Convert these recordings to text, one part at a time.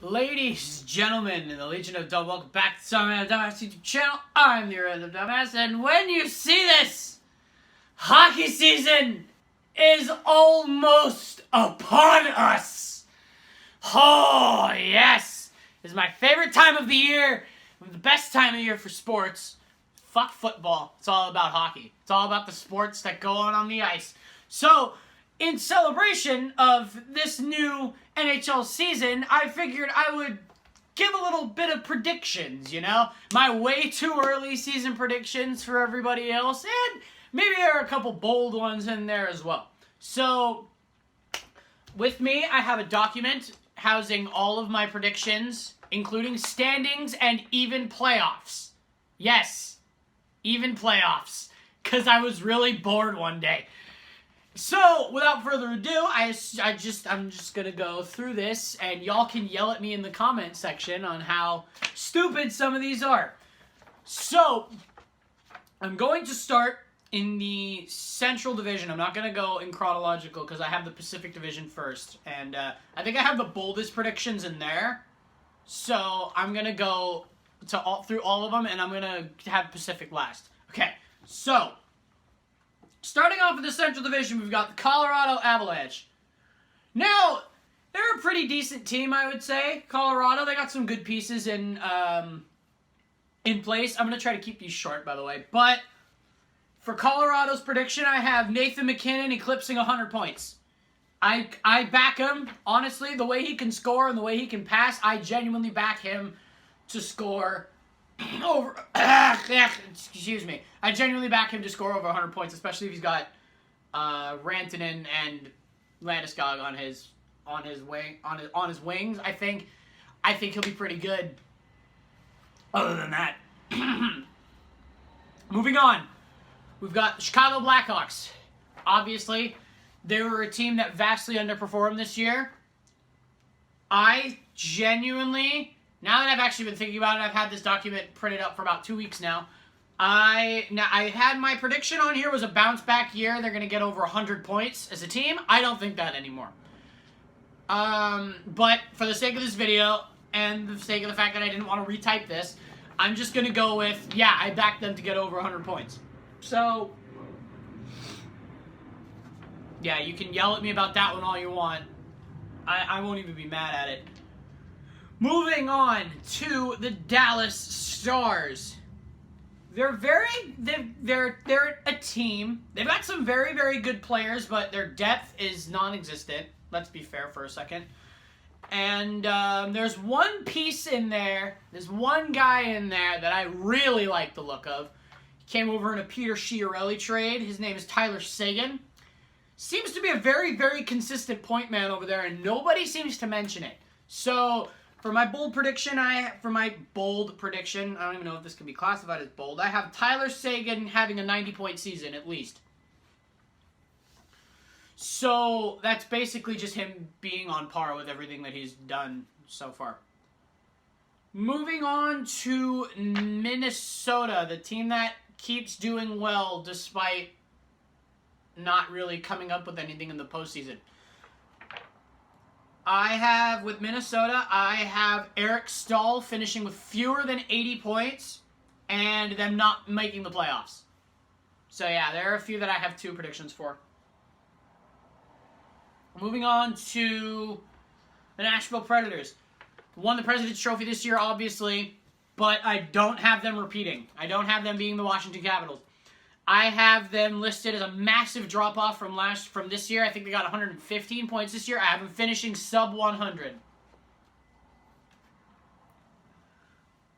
Ladies, gentlemen, in the Legion of Dumb, welcome back to Some Random Dumbass YouTube channel. I'm the Random Dumbass, and when you see this, hockey season is almost upon us. Oh, yes. It's my favorite time of the year, the best time of the year for sports. Fuck football. It's all about hockey. It's all about the sports that go on the ice. So, in celebration of this new NHL season, I figured I would give a little bit of predictions, you know? My way too early season predictions for everybody else, and maybe there are a couple bold ones in there as well. So, with me, I have a document housing all of my predictions, including standings and even playoffs. Yes, even playoffs, because I was really bored one day. So, without further ado, I'm just gonna go through this, and y'all can yell at me in the comment section on how stupid some of these are. So, I'm going to start in the Central Division. I'm not gonna go in chronological because I have the Pacific Division first, and I think I have the boldest predictions in there. So, I'm gonna go through all of them, and I'm gonna have Pacific last. Okay, so starting off with the Central Division, we've got the Colorado Avalanche. Now, they're a pretty decent team, I would say. Colorado, they got some good pieces in place. I'm going to try to keep these short, by the way. But for Colorado's prediction, I have Nathan MacKinnon eclipsing 100 points. I back him. Honestly, the way he can score and the way he can pass, I genuinely back him to score over, excuse me. I genuinely back him to score over 100 points, especially if he's got Rantanen and Landeskog on his wings. I think he'll be pretty good. Other than that, moving on, we've got the Chicago Blackhawks. Obviously, they were a team that vastly underperformed this year. I genuinely, now that I've actually been thinking about it, I've had this document printed up for about 2 weeks now. I had my prediction on here was a bounce back year. They're going to get over 100 points as a team. I don't think that anymore. But for the sake of this video and the sake of the fact that I didn't want to retype this, I'm just going to go with, yeah, I backed them to get over 100 points. So, yeah, you can yell at me about that one all you want. I won't even be mad at it. Moving on to the Dallas Stars. They're a team. They've got some very, very good players, but their depth is non-existent. Let's be fair for a second. And there's one piece in there, there's one guy in there that I really like the look of. He came over in a Peter Chiarelli trade. His name is Tyler Seguin. Seems to be a very, very consistent point man over there, and nobody seems to mention it. So, for my bold prediction, I don't even know if this can be classified as bold. I have Tyler Seguin having a 90-point season, at least. So, that's basically just him being on par with everything that he's done so far. Moving on to Minnesota, the team that keeps doing well despite not really coming up with anything in the postseason. With Minnesota, I have Eric Staal finishing with fewer than 80 points and them not making the playoffs. So yeah, there are a few that I have two predictions for. Moving on to the Nashville Predators. Won the President's Trophy this year, obviously, but I don't have them repeating. I don't have them being the Washington Capitals. I have them listed as a massive drop-off from this year. I think they got 115 points this year. I have them finishing sub 100.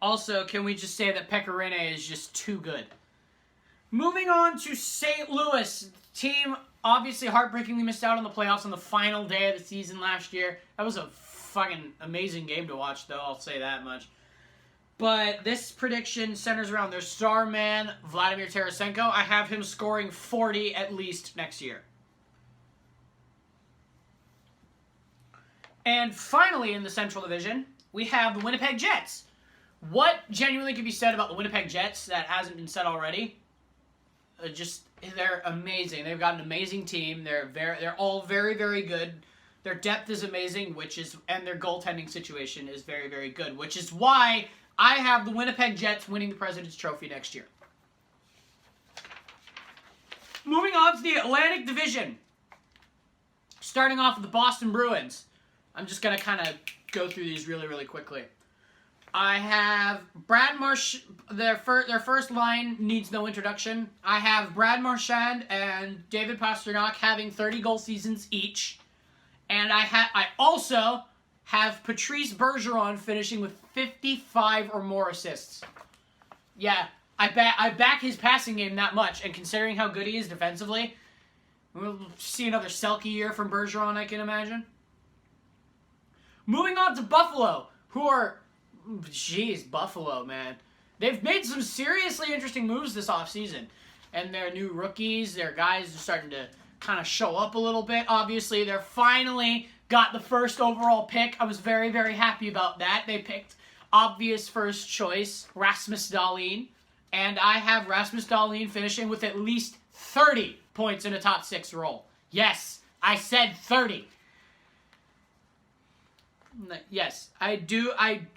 Also, can we just say that Pekka Rinne is just too good? Moving on to St. Louis. Team obviously heartbreakingly missed out on the playoffs on the final day of the season last year. That was a fucking amazing game to watch, though. I'll say that much. But this prediction centers around their star man, Vladimir Tarasenko. I have him scoring 40 at least next year. And finally, in the Central Division, we have the Winnipeg Jets. What genuinely can be said about the Winnipeg Jets that hasn't been said already? They're amazing. They've got an amazing team. They're all very, very good. Their depth is amazing, and their goaltending situation is very, very good, which is why I have the Winnipeg Jets winning the President's Trophy next year. Moving on to the Atlantic Division. Starting off with the Boston Bruins. I'm just going to kind of go through these really, really quickly. I have Brad Marchand. Their first line needs no introduction. I have Brad Marchand and David Pastrnak having 30-goal seasons each. And I also have Patrice Bergeron finishing with 55 or more assists. Yeah, I back his passing game that much, and considering how good he is defensively, we'll see another Selke year from Bergeron, I can imagine. Moving on to Buffalo, who are... Jeez, Buffalo, man. They've made some seriously interesting moves this offseason. And their new rookies, their guys are starting to kind of show up a little bit. Obviously, they're finally got the first overall pick. I was very, very happy about that. They picked obvious first choice, Rasmus Dahlin. And I have Rasmus Dahlin finishing with at least 30 points in a top 6 role. Yes, I said 30. Yes, I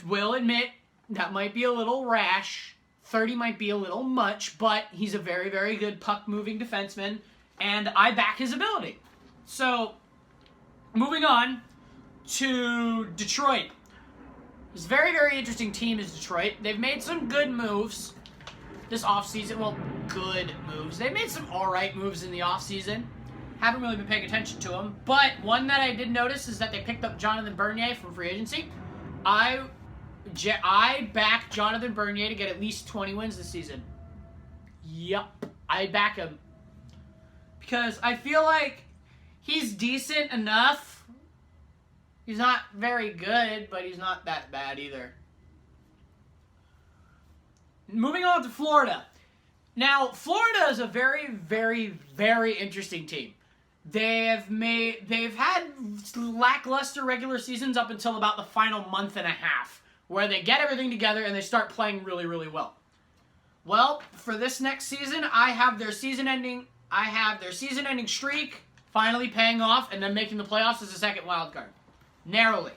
will admit that might be a little rash. 30 might be a little much, but he's a very, very good puck-moving defenseman, and I back his ability. So, moving on to Detroit. This very, very interesting team is Detroit. They've made some good moves this offseason. Well, good moves. They've made some alright moves in the offseason. Haven't really been paying attention to them. But one that I did notice is that they picked up Jonathan Bernier from free agency. I back Jonathan Bernier to get at least 20 wins this season. Yup. I back him. Because I feel like he's decent enough. He's not very good, but he's not that bad either. Moving on to Florida. Now, Florida is a very, very, very interesting team. They've had lackluster regular seasons up until about the final month and a half, where they get everything together and they start playing really, really well. Well, for this next season, I have their season-ending streak finally paying off and then making the playoffs as a second wild card. Narrowly.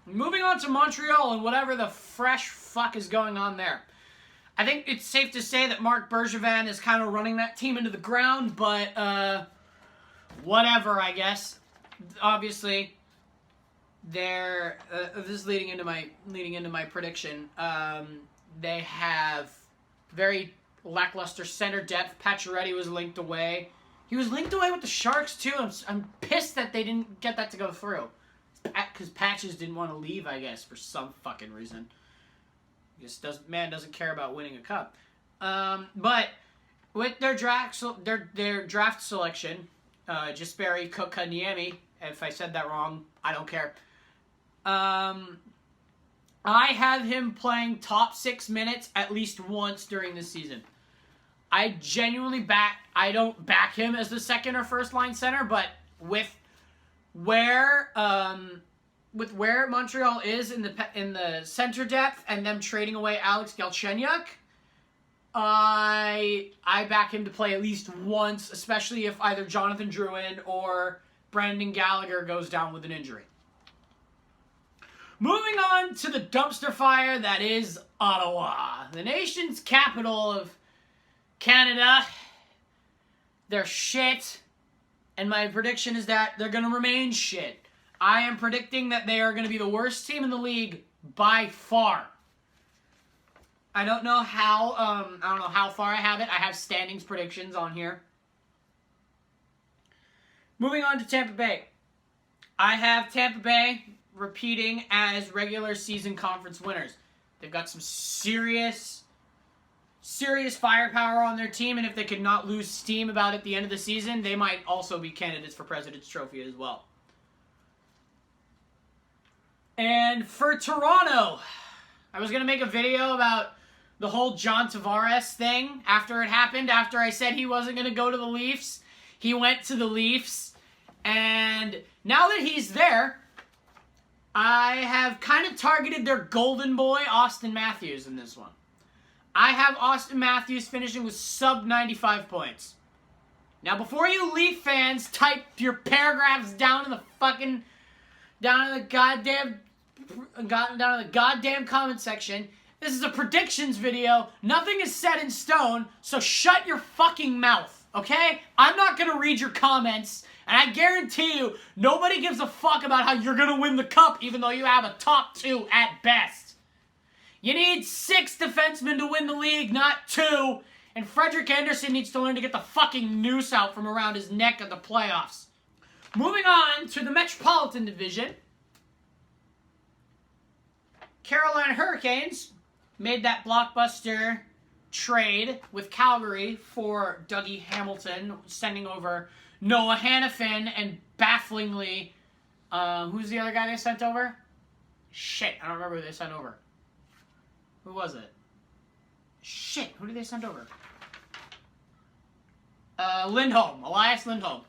Moving on to Montreal and whatever the fresh fuck is going on there. I think it's safe to say that Marc Bergevin is kind of running that team into the ground, but whatever, I guess. Obviously, this is leading into my prediction. They have very lackluster center depth. Pacioretty was linked away. He was linked away with the Sharks too. I'm pissed that they didn't get that to go through, because Patches didn't want to leave, I guess, for some fucking reason. Man doesn't care about winning a cup. But with their draft selection, Jesperi Kotkaniemi, if I said that wrong, I don't care. I have him playing top 6 minutes at least once during this season. I genuinely I don't back him as the second or first line center, but with where Montreal is in the center depth and them trading away Alex Galchenyuk, I back him to play at least once, especially if either Jonathan Drouin or Brendan Gallagher goes down with an injury. Moving on to the dumpster fire that is Ottawa, the nation's capital of Canada. They're shit, and my prediction is that they're going to remain shit. I am predicting that they are going to be the worst team in the league by far. I don't know how far I have it. I have standings predictions on here. Moving on to Tampa Bay. I have Tampa Bay repeating as regular season conference winners. They've got some serious firepower on their team, and if they could not lose steam about it at the end of the season, they might also be candidates for President's Trophy as well. And for Toronto, I was going to make a video about the whole John Tavares thing after it happened, after I said he wasn't going to go to the Leafs. He went to the Leafs, and now that he's there, I have kind of targeted their golden boy, Austin Matthews, in this one. I have Austin Matthews finishing with sub 95 points. Now, before you Leaf fans type your paragraphs down in the goddamn comment section, this is a predictions video. Nothing is set in stone, so shut your fucking mouth, okay? I'm not gonna read your comments, and I guarantee you, nobody gives a fuck about how you're gonna win the cup, even though you have a top 2 at best. You need 6 defensemen to win the league, not 2. And Frederik Andersen needs to learn to get the fucking noose out from around his neck in the playoffs. Moving on to the Metropolitan Division. Carolina Hurricanes made that blockbuster trade with Calgary for Dougie Hamilton, sending over Noah Hannafin and bafflingly, who's the other guy they sent over? Shit, I don't remember who they sent over. Who was it? Shit, who did they send over? Lindholm, Elias Lindholm.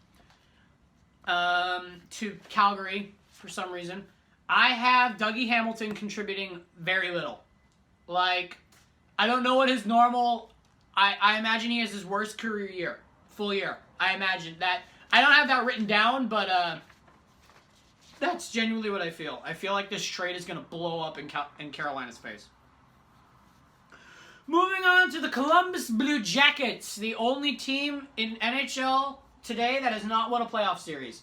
To Calgary for some reason. I have Dougie Hamilton contributing very little. Like, I don't know what his normal... I imagine he has his worst career year. Full year. I imagine that. I don't have that written down, but that's genuinely what I feel. I feel like this trade is going to blow up in Carolina's face. Moving on to the Columbus Blue Jackets, the only team in NHL today that has not won a playoff series.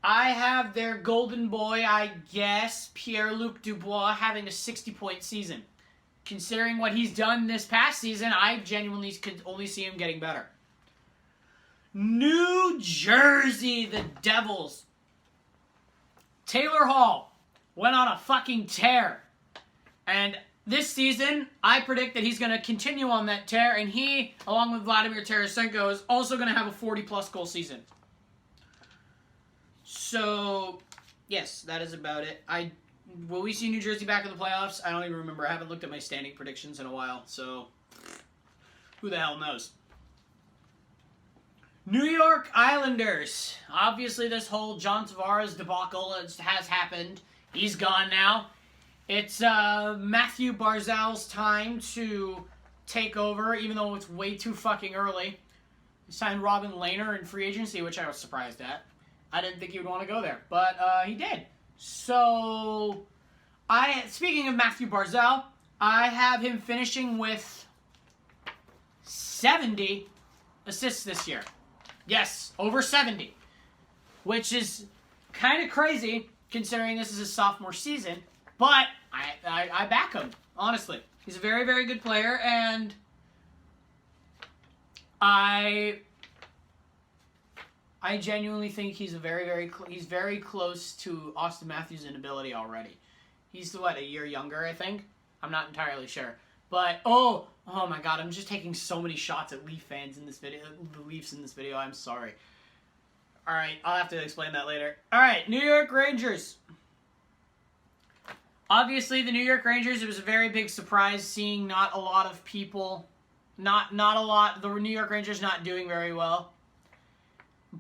I have their golden boy, I guess, Pierre-Luc Dubois, having a 60-point season. Considering what he's done this past season, I genuinely could only see him getting better. New Jersey, the Devils. Taylor Hall went on a fucking tear. And this season, I predict that he's going to continue on that tear, and he, along with Vladimir Tarasenko, is also going to have a 40-plus goal season. So, yes, that is about it. Will we see New Jersey back in the playoffs? I don't even remember. I haven't looked at my standing predictions in a while, so who the hell knows? New York Islanders. Obviously, this whole John Tavares debacle has happened. He's gone now. It's Matthew Barzal's time to take over, even though it's way too fucking early. He signed Robin Lehner in free agency, which I was surprised at. I didn't think he would want to go there, but he did. So, speaking of Matthew Barzal, I have him finishing with 70 assists this year. Yes, over 70, which is kind of crazy considering this is his sophomore season, but I back him, honestly. He's a very, very good player, and I genuinely think he's he's very close to Austin Matthews in ability already. He's, a year younger, I think? I'm not entirely sure. But, oh my god, I'm just taking so many shots at Leaf fans in this video, the Leafs in this video, I'm sorry. Alright, I'll have to explain that later. Alright, New York Rangers. Obviously, the New York Rangers, it was a very big surprise seeing not a lot of people, the New York Rangers not doing very well.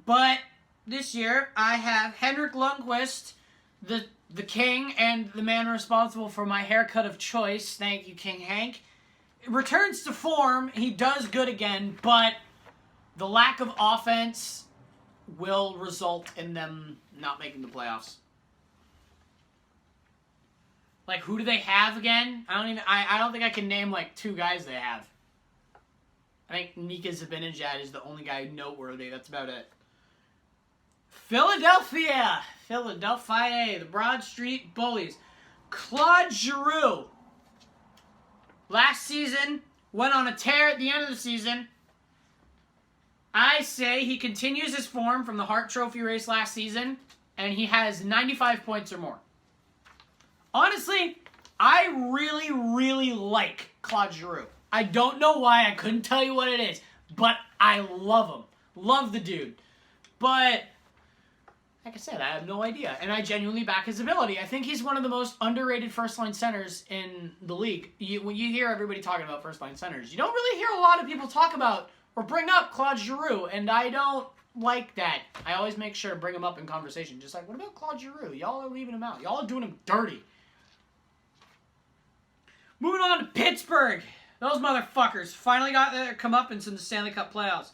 But this year, I have Henrik Lundqvist, the king, and the man responsible for my haircut of choice. Thank you, King Hank. Returns to form. He does good again, but the lack of offense will result in them not making the playoffs. Like, who do they have again? I don't think I can name, 2 guys they have. I think Nika Zibanejad is the only guy noteworthy. That's about it. Philadelphia, the Broad Street Bullies. Claude Giroux. Last season, went on a tear at the end of the season. I say he continues his form from the Hart Trophy race last season, and he has 95 points or more. Honestly, I really, really like Claude Giroux. I don't know why, I couldn't tell you what it is, but I love him. Love the dude. But, like I said, I have no idea, and I genuinely back his ability. I think he's one of the most underrated first-line centers in the league. When you hear everybody talking about first-line centers, you don't really hear a lot of people talk about or bring up Claude Giroux, and I don't like that. I always make sure to bring him up in conversation. Just like, what about Claude Giroux? Y'all are leaving him out. Y'all are doing him dirty. Moving on to Pittsburgh. Those motherfuckers finally got their comeuppance in the Stanley Cup playoffs.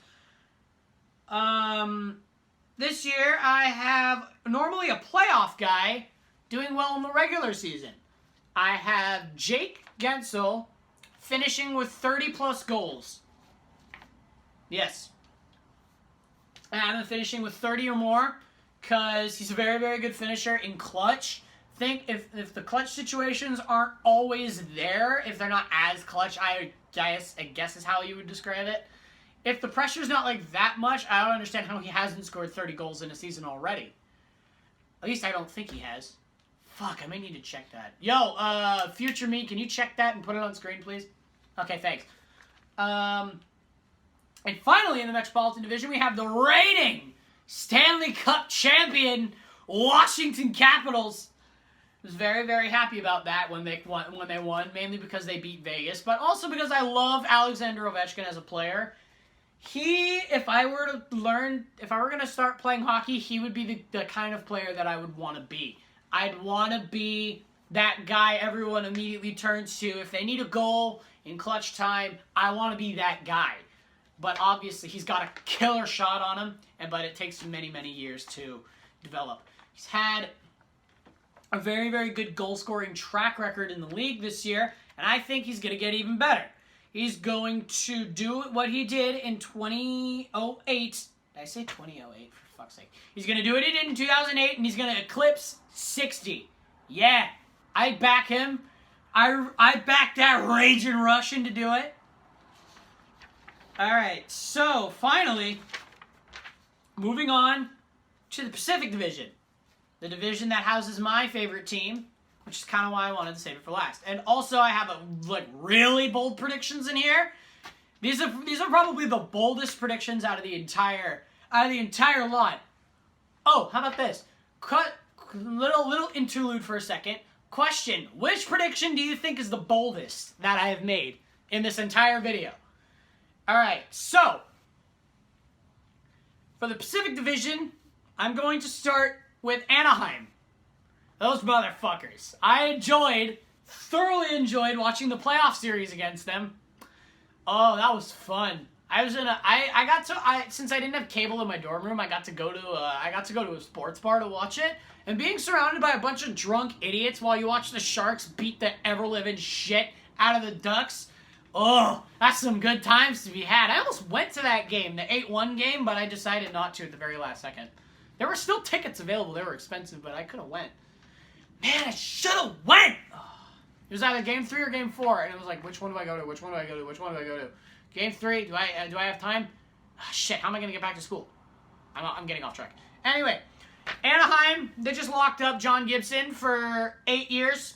This year I have normally a playoff guy doing well in the regular season. I have Jake Gensel finishing with 30-plus goals. Yes. And I have him finishing with 30 or more because he's a very, very good finisher in clutch. Think if the clutch situations aren't always there, if they're not as clutch, I guess is how you would describe it. If the pressure's not like that much, I don't understand how he hasn't scored 30 goals in a season already. At least I don't think he has. Fuck, I may need to check that. Yo, future me, can you check that and put it on screen, please? Okay, thanks. And finally, in the Metropolitan Division, we have the reigning Stanley Cup champion Washington Capitals. I was very, very happy about that when they won, mainly because they beat Vegas, but also because I love Alexander Ovechkin as a player. If I were going to start playing hockey, he would be the kind of player that I would want to be. I'd want to be that guy everyone immediately turns to. If they need a goal in clutch time, I want to be that guy. But obviously, he's got a killer shot on him, but it takes many, many years to develop. He's had a very, very good goal-scoring track record in the league this year, and I think he's going to get even better. He's going to do what he did in 2008. Did I say 2008? For fuck's sake. He's going to do what he did in 2008, and he's going to eclipse 60. Yeah, I back him. I back that raging Russian to do it. Alright, so finally, moving on to the Pacific Division. The division that houses my favorite team, which is kind of why I wanted to save it for last. And also, I have really bold predictions in here. These are probably the boldest predictions out of the entire lot. Oh, how about this? Little interlude for a second. Question: which prediction do you think is the boldest that I have made in this entire video? All right, so for the Pacific Division, I'm going to start with Anaheim. Those motherfuckers. I thoroughly enjoyed watching the playoff series against them. Oh, that was fun. Since I didn't have cable in my dorm room, I got to go to a sports bar to watch it. And being surrounded by a bunch of drunk idiots while you watch the Sharks beat the ever-living shit out of the Ducks. Oh, that's some good times to be had. I almost went to that game, the 8-1 game, but I decided not to at the very last second. There were still tickets available. They were expensive, but I could have went. Man, I should have went! Oh. It was either game 3 or game 4, and it was like, which one do I go to? Which one do I go to? Which one do I go to? Game 3, do I have time? Oh, shit, how am I going to get back to school? I'm getting off track. Anyway, Anaheim, they just locked up John Gibson for 8 years.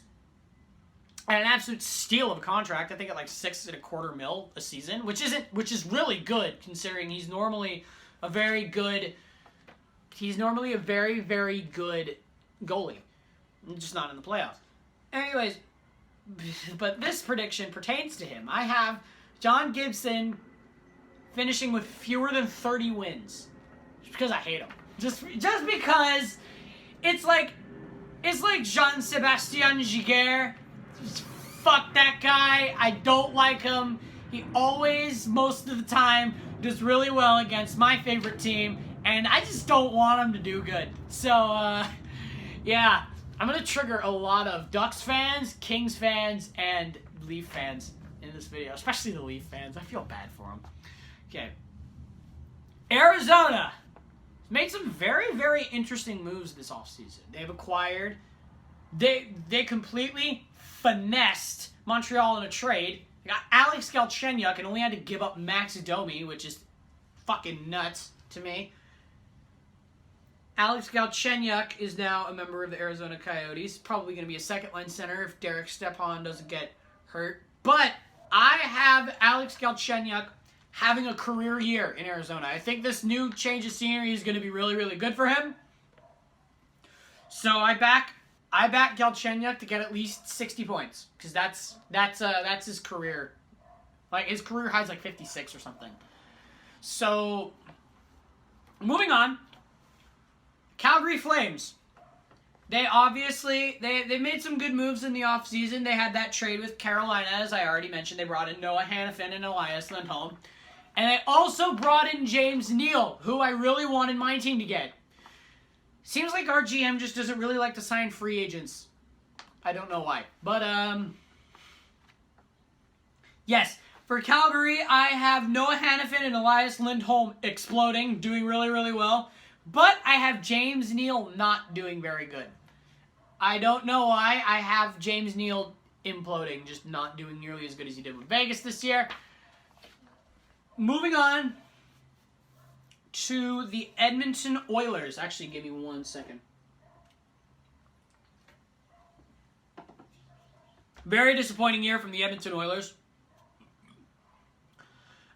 And an absolute steal of a contract. I think at like $6.25 million a season, which is really good considering he's normally a very, very good goalie. Just not in the playoffs. Anyways, but this prediction pertains to him. I have John Gibson finishing with fewer than 30 wins. Just because I hate him. Just because it's like Jean-Sébastien Giguère. Fuck that guy. I don't like him. He always, most of the time, does really well against my favorite team, and I just don't want him to do good. So, yeah. I'm going to trigger a lot of Ducks fans, Kings fans, and Leaf fans in this video. Especially the Leaf fans. I feel bad for them. Okay. Arizona made some very, very interesting moves this offseason. They've acquired... They completely finessed Montreal in a trade. They got Alex Galchenyuk and only had to give up Max Domi, which is fucking nuts to me. Alex Galchenyuk is now a member of the Arizona Coyotes. Probably going to be a second-line center if Derek Stepan doesn't get hurt. But I have Alex Galchenyuk having a career year in Arizona. I think this new change of scenery is going to be really, really good for him. So I back Galchenyuk to get at least 60 points because that's his career. Like his career high's like 56 or something. So moving on, Calgary Flames. They made some good moves in the offseason. They had that trade with Carolina, as I already mentioned. They brought in Noah Hannafin and Elias Lindholm. And they also brought in James Neal, who I really wanted my team to get. Seems like our GM just doesn't really like to sign free agents. I don't know why. But, yes. For Calgary, I have Noah Hannafin and Elias Lindholm exploding, doing really, really well. But I have James Neal not doing very good. I don't know why. I have James Neal imploding, just not doing nearly as good as he did with Vegas this year. Moving on to the Edmonton Oilers. Actually, give me 1 second. Very disappointing year from the Edmonton Oilers.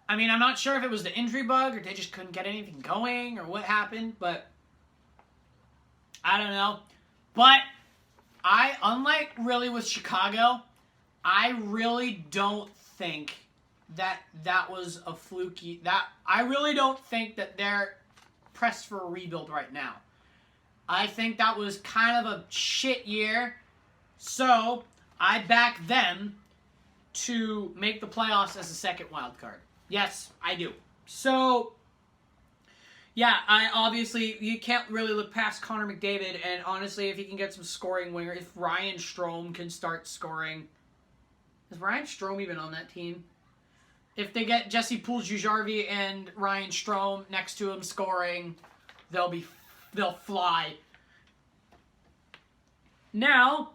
I mean, I'm not sure if it was the injury bug or they just couldn't get anything going or what happened, but I don't know. But unlike really with Chicago, I really don't think that was a fluky. I really don't think that they're pressed for a rebuild right now. I think that was kind of a shit year, so I back them to make the playoffs as a second wild card. Yes, I do. So, yeah, you can't really look past Connor McDavid, and honestly, if he can get some scoring winger, if Ryan Strome can start scoring. Is Ryan Strome even on that team? If they get Jesse Puljujarvi and Ryan Strome next to him scoring, they'll fly. Now,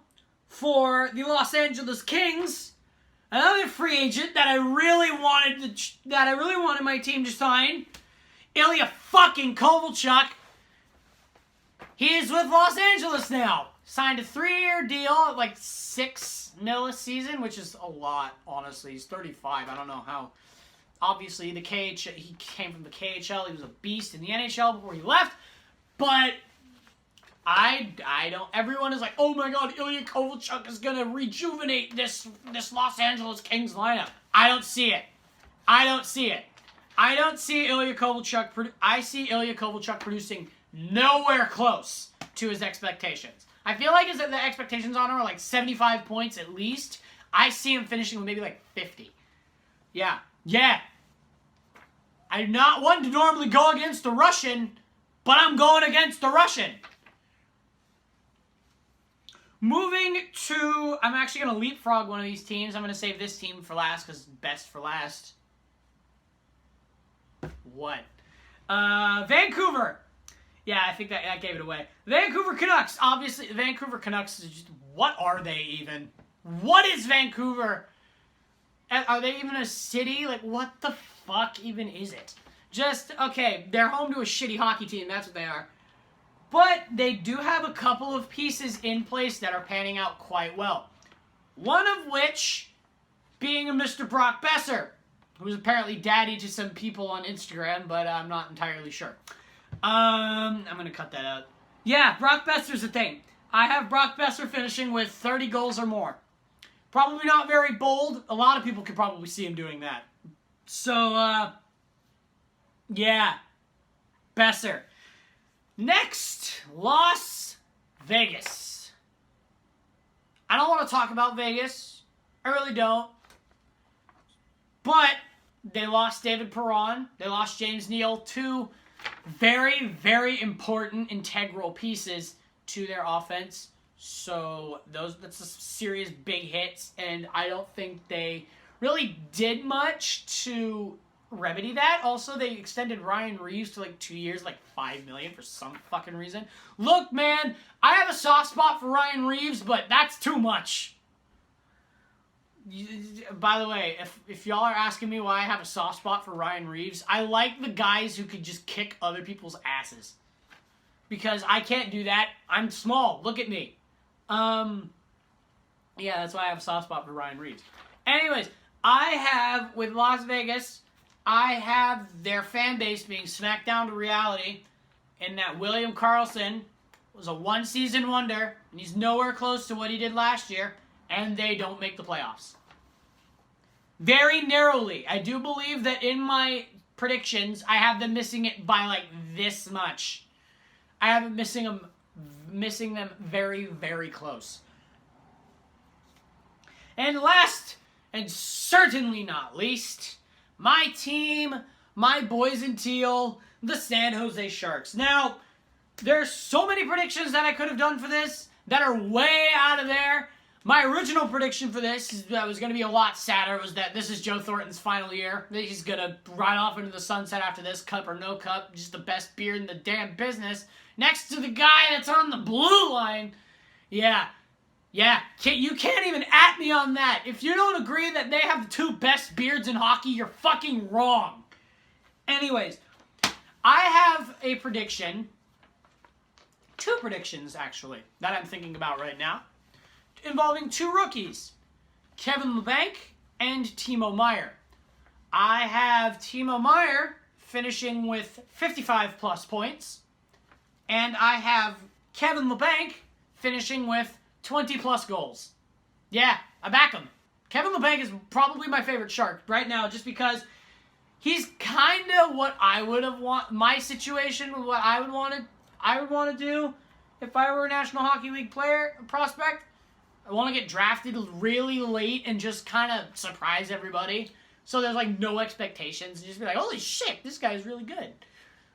for the Los Angeles Kings, another free agent that I really wanted my team to sign, Ilya fucking Kovalchuk. He is with Los Angeles now. Signed a 3-year deal at like $6 million a season, which is a lot, honestly. He's 35. I don't know how. Obviously, he came from the KHL. He was a beast in the NHL before he left. But I don't. Everyone is like, oh my god, Ilya Kovalchuk is gonna rejuvenate this Los Angeles Kings lineup. I don't see it. I don't see Ilya Kovalchuk. I see Ilya Kovalchuk producing nowhere close to his expectations. I feel like the expectations on him are like 75 points at least. I see him finishing with maybe like 50. Yeah. I'm not one to normally go against the Russian, but I'm going against the Russian. Moving to, I'm actually going to leapfrog one of these teams. I'm going to save this team for last because best for last. What? Vancouver. Yeah, I think that gave it away. Vancouver Canucks. Obviously, the Vancouver Canucks, what are they even? What is Vancouver? Are they even a city? Like, what the fuck even is it? Okay, they're home to a shitty hockey team. That's what they are. But they do have a couple of pieces in place that are panning out quite well. One of which being a Mr. Brock Besser, who's apparently daddy to some people on Instagram, but I'm not entirely sure. I'm going to cut that out. Yeah, Brock Besser's a thing. I have Brock Besser finishing with 30 goals or more. Probably not very bold. A lot of people could probably see him doing that. So, yeah. Besser. Next, Las Vegas. I don't want to talk about Vegas. I really don't. But they lost David Perron. They lost James Neal. Two very, very important integral pieces to their offense. So that's a serious big hits, and I don't think they really did much to remedy that. Also, they extended Ryan Reeves to like 2 years, like $5 million for some fucking reason. Look, man, I have a soft spot for Ryan Reeves, but that's too much. By the way, if y'all are asking me why I have a soft spot for Ryan Reeves, I like the guys who could just kick other people's asses. Because I can't do that. I'm small. Look at me. Yeah, that's why I have a soft spot for Ryan Reeves. Anyways, I have, with Las Vegas, I have their fan base being smacked down to reality in that William Karlsson was a one-season wonder, and he's nowhere close to what he did last year, and they don't make the playoffs. Very narrowly. I do believe that in my predictions, I have them missing it by like this much. I have them missing them very, very close. And last, and certainly not least, my team, my boys in teal, the San Jose Sharks. Now, there's so many predictions that I could have done for this that are way out of there. My original prediction for this is that it was going to be a lot sadder. It was that this is Joe Thornton's final year. That he's going to ride off into the sunset after this, cup or no cup. Just the best beer in the damn business. Next to the guy that's on the blue line. Yeah. You can't even at me on that. If you don't agree that they have the two best beards in hockey, you're fucking wrong. Anyways, I have a prediction. Two predictions, actually, that I'm thinking about right now, involving two rookies, Kevin Labanc and Timo Meier. I have Timo Meier finishing with 55-plus points, and I have Kevin Labanc finishing with 20-plus goals. Yeah, I back him. Kevin Labanc is probably my favorite Shark right now, just because he's kind of what I would have my situation, what I would want to do if I were a National Hockey League prospect. I want to get drafted really late and just kind of surprise everybody. So there's like no expectations. Just be like, holy shit, this guy's really good.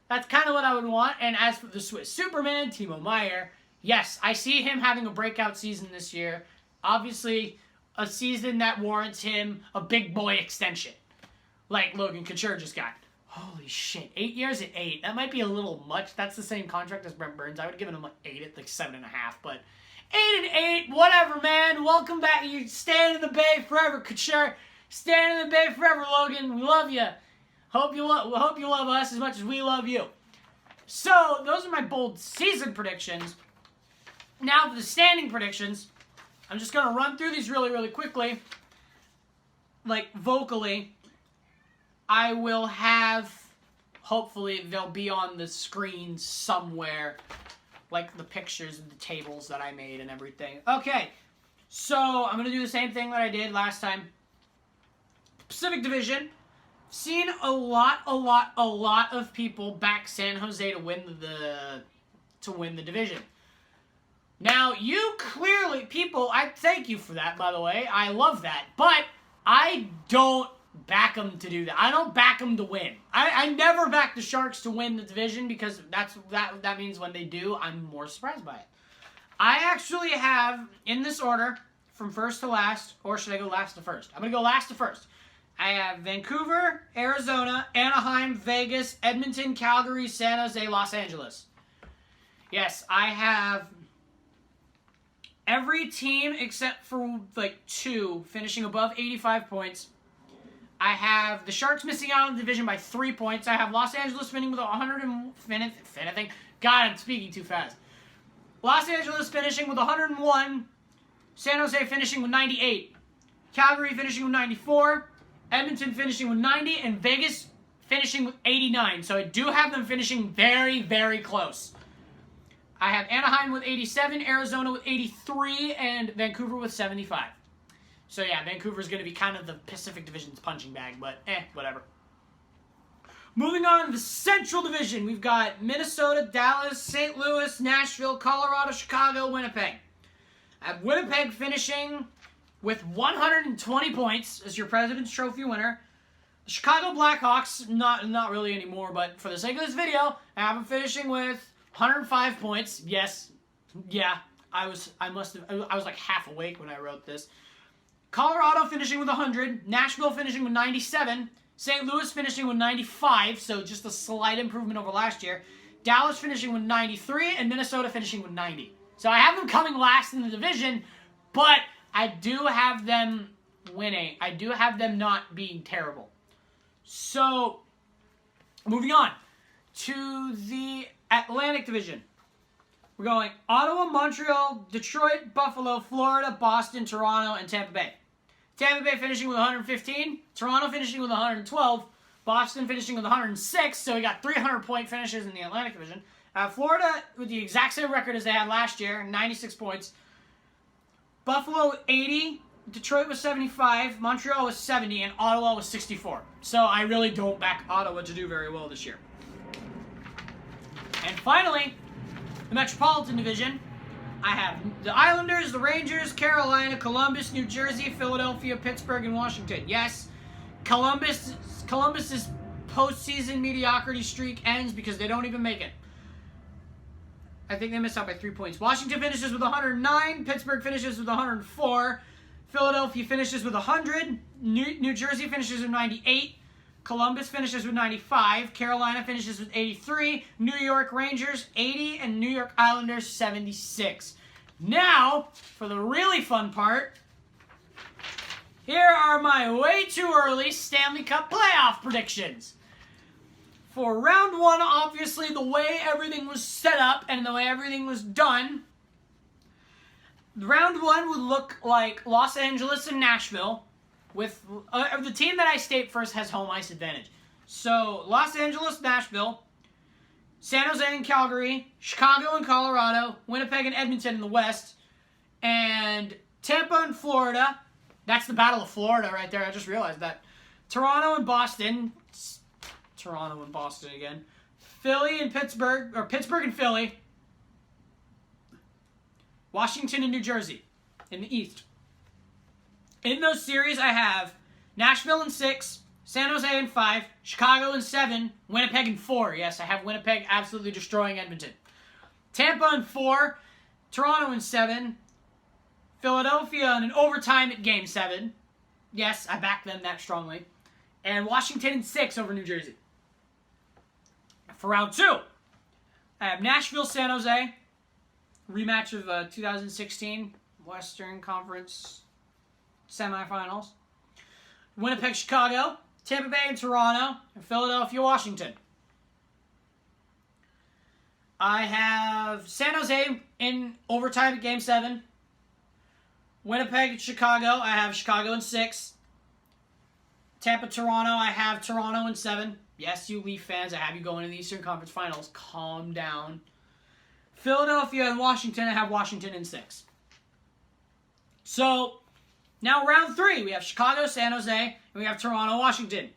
That's kind of what I would want. And as for the Swiss Superman, Timo Meier, yes, I see him having a breakout season this year. Obviously, a season that warrants him a big boy extension. Like Logan Couture just got. Holy shit, 8 years at 8. That might be a little much. That's the same contract as Brent Burns. I would have given him like 8 at like 7.5, but 8 and 8, whatever, man. Welcome back. You stand in the Bay forever, Couture. Stand in the Bay forever, Logan. We love you. Hope you love us as much as we love you. So those are my bold season predictions. Now for the standing predictions, I'm just gonna run through these really, really quickly, like vocally. I will have, hopefully they'll be on the screen somewhere, like the pictures of the tables that I made and everything. Okay, so I'm going to do the same thing that I did last time. Pacific Division. Seen a lot of people back San Jose to win the division. Now, you clearly, people, I thank you for that, by the way. I love that. But I don't back them to do that. I don't back them to win. I never back the Sharks to win the division because that means when they do, I'm more surprised by it. I actually have, in this order, from first to last, or should I go last to first? I'm going to go last to first. I have Vancouver, Arizona, Anaheim, Vegas, Edmonton, Calgary, San Jose, Los Angeles. Yes, I have every team except for like 2 finishing above 85 points. I have the Sharks missing out on the division by 3 points. I have Los Angeles finishing with 100 and God, I'm speaking too fast. Los Angeles finishing with 101. San Jose finishing with 98. Calgary finishing with 94. Edmonton finishing with 90. And Vegas finishing with 89. So I do have them finishing very, very close. I have Anaheim with 87. Arizona with 83. And Vancouver with 75. So yeah, Vancouver's going to be kind of the Pacific Division's punching bag, but whatever. Moving on to the Central Division, we've got Minnesota, Dallas, St. Louis, Nashville, Colorado, Chicago, Winnipeg. I have Winnipeg finishing with 120 points as your President's Trophy winner. The Chicago Blackhawks, not really anymore, but for the sake of this video, I have them finishing with 105 points. Yes, yeah, I was like half awake when I wrote this. Colorado finishing with 100, Nashville finishing with 97, St. Louis finishing with 95, so just a slight improvement over last year. Dallas finishing with 93, and Minnesota finishing with 90. So I have them coming last in the division, but I do have them winning. I do have them not being terrible. So, moving on to the Atlantic Division. We're going Ottawa, Montreal, Detroit, Buffalo, Florida, Boston, Toronto, and Tampa Bay. Tampa Bay finishing with 115, Toronto finishing with 112, Boston finishing with 106, so we got 300-point finishes in the Atlantic Division. Florida with the exact same record as they had last year, 96 points. Buffalo 80, Detroit was 75, Montreal was 70, and Ottawa was 64. So I really don't back Ottawa to do very well this year. And finally, the Metropolitan Division. I have the Islanders, the Rangers, Carolina, Columbus, New Jersey, Philadelphia, Pittsburgh, and Washington. Yes, Columbus is postseason mediocrity streak ends because they don't even make it. I think they missed out by 3 points. Washington finishes with 109. Pittsburgh finishes with 104. Philadelphia finishes with 100. New Jersey finishes with 98. Columbus finishes with 95. Carolina finishes with 83. New York Rangers 80. And New York Islanders 76. Now, for the really fun part, here are my way too early Stanley Cup playoff predictions. For round one, obviously, the way everything was set up and the way everything was done, round one would look like Los Angeles and Nashville, with the team that I state first has home ice advantage. So, Los Angeles, Nashville, San Jose and Calgary, Chicago and Colorado, Winnipeg and Edmonton in the West, and Tampa and Florida. That's the Battle of Florida right there. I just realized that. Toronto and Boston. Toronto and Boston again. Philly and Pittsburgh, or Pittsburgh and Philly. Washington and New Jersey in the East. In those series, I have Nashville in 6, San Jose in 5, Chicago in 7, Winnipeg in 4. Yes, I have Winnipeg absolutely destroying Edmonton. Tampa in 4, Toronto in 7, Philadelphia in an overtime at Game 7. Yes, I back them that strongly. And Washington in 6 over New Jersey. For round 2, I have Nashville, San Jose, rematch of 2016 Western Conference semifinals. Winnipeg, Chicago, Tampa Bay and Toronto, and Philadelphia, Washington. I have San Jose in overtime at Game 7. Winnipeg, Chicago, I have Chicago in 6. Tampa, Toronto, I have Toronto in 7. Yes, you Leaf fans, I have you going to the Eastern Conference Finals. Calm down. Philadelphia and Washington, I have Washington in 6. So, now round 3, we have Chicago, San Jose, and we have Toronto, Washington.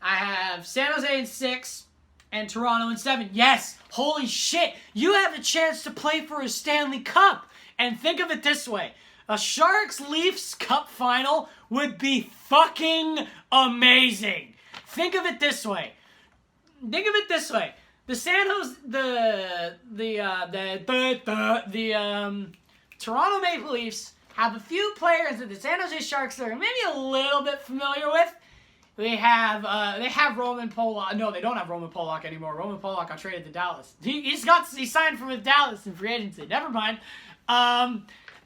I have San Jose in 6 and Toronto in 7. Yes, holy shit, you have a chance to play for a Stanley Cup. And think of it this way. A Sharks-Leafs Cup final would be fucking amazing. Think of it this way. The San Jose, Toronto Maple Leafs have a few players that the San Jose Sharks are maybe a little bit familiar with. They have Roman Polak. No, they don't have Roman Polak anymore. Roman Polak got traded to Dallas. He signed for Dallas in free agency. Never mind.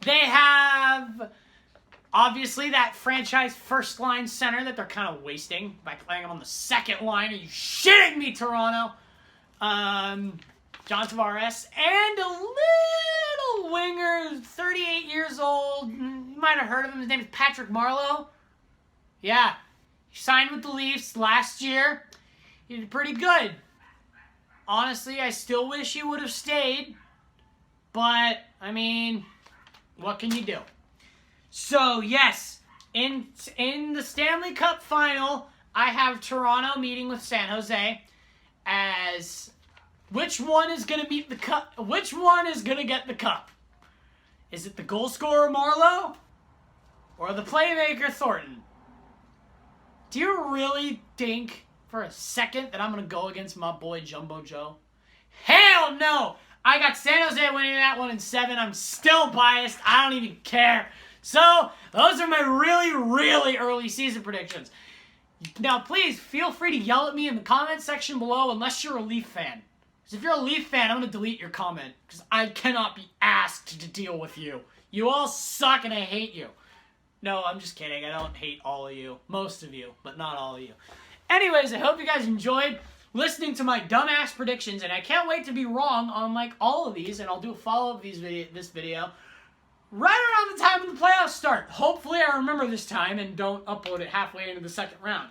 They have, obviously, that franchise first-line center that they're kind of wasting by playing him on the second line. Are you shitting me, Toronto? John Tavares. And a little winger, 38 years old. You might have heard of him. His name is Patrick Marleau. Yeah. He signed with the Leafs last year. He did pretty good. Honestly, I still wish he would have stayed. But, I mean, what can you do? So, yes, in the Stanley Cup final, I have Toronto meeting with San Jose as which one is going to beat the cup? Which one is going to get the cup? Is it the goal scorer Marleau or the playmaker Thornton? Do you really think for a second that I'm going to go against my boy Jumbo Joe? Hell no! I got San Jose winning that one in 7. I'm still biased. I don't even care. So, those are my really, really early season predictions. Now, please feel free to yell at me in the comment section below unless you're a Leaf fan. Because if you're a Leaf fan, I'm going to delete your comment. Because I cannot be asked to deal with you. You all suck and I hate you. No, I'm just kidding. I don't hate all of you. Most of you, but not all of you. Anyways, I hope you guys enjoyed listening to my dumbass predictions, and I can't wait to be wrong on like all of these, and I'll do a follow-up of this video right around the time when the playoffs start. Hopefully I remember this time and don't upload it halfway into the second round.